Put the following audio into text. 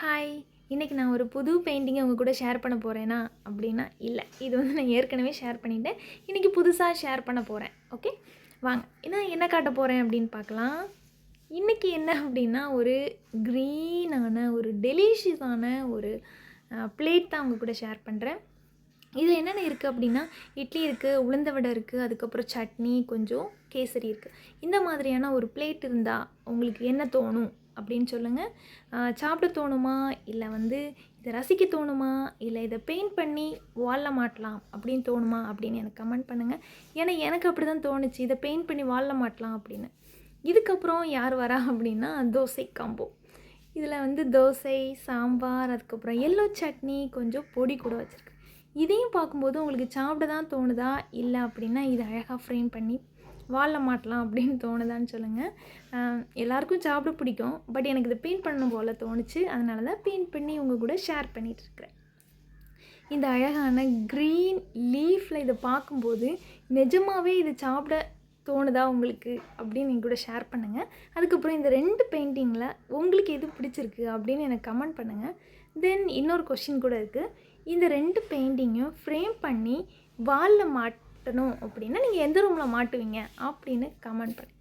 Hi! இன்றைக்கி நான் ஒரு புது பெயிண்டிங்கை உங்க கூட ஷேர் பண்ண போகிறேனா அப்படின்னா இல்லை, இது நான் ஏற்கனவே ஷேர் பண்ணிட்டேன். இன்றைக்கி புதுசாக ஷேர் பண்ண போகிறேன். ஓகே, வாங்க. என்ன காட்ட போகிறேன் அப்படின்னு பார்க்கலாம். இன்றைக்கி என்ன அப்படின்னா, ஒரு க்ரீனான ஒரு டெலிஷியஸான ஒரு பிளேட் தான் உங்க கூட ஷேர் பண்ணுறேன். இதில் என்னென்ன இருக்குது அப்படின்னா, இட்லி இருக்குது, உளுந்த வடை இருக்குது, அதுக்கப்புறம் சட்னி, கொஞ்சம் கேசரி இருக்குது. இந்த மாதிரியான ஒரு பிளேட் இருந்தால் உங்களுக்கு என்ன தோணும் அப்படின்னு சொல்லுங்கள். சாப்பிட தோணுமா, இல்லை இதை ரசிக்க தோணுமா, இல்லை இதை பெயிண்ட் பண்ணி வாலில் மாட்டலாம் அப்படின்னு தோணுமா அப்படின்னு எனக்கு கமெண்ட் பண்ணுங்கள். ஏன்னா எனக்கு அப்படி தான் தோணுச்சு, இதை பெயிண்ட் பண்ணி வாலில் மாட்டலாம் அப்படின்னு. இதுக்கப்புறம் யார் வரா அப்படின்னா, தோசை காம்போ. இதில் தோசை, சாம்பார், அதுக்கப்புறம் எல்லோ சட்னி, கொஞ்சம் பொடி கூட வச்சுருக்கு. இதையும் பார்க்கும்போது உங்களுக்கு சாப்பிட தான் தோணுதா, இல்லை அப்படின்னா இதை அழகாக ஃப்ரேம் பண்ணி வாலில் மாட்டலாம் அப்படின்னு தோணுதான்னு சொல்லுங்கள். எல்லாருக்கும் சாப்பிட பிடிக்கும், பட் எனக்கு இதை பெயிண்ட் பண்ணணும் போல் தோணுச்சு. அதனால தான் பெயிண்ட் பண்ணி உங்கள் கூட ஷேர் பண்ணிகிட்ருக்கிறேன். இந்த அழகான க்ரீன் லீஃபில் இதை பார்க்கும்போது நிஜமாகவே இது சாப்பிட தோணுதா உங்களுக்கு அப்படின்னு என் கூட ஷேர் பண்ணுங்கள். அதுக்கப்புறம் இந்த 2 பெயிண்டிங்கில் உங்களுக்கு எது பிடிச்சிருக்கு அப்படின்னு எனக்கு கமெண்ட் பண்ணுங்கள். தென் இன்னொரு கொஷின் கூட இருக்குது. இந்த 2 பெயிண்டிங்கையும் ஃப்ரேம் பண்ணி வாலில் மாட்டணும் அப்படின்னா நீங்கள் எந்த ரூமில் மாட்டுவீங்க அப்படின்னு கமெண்ட் பண்ணுங்கள்.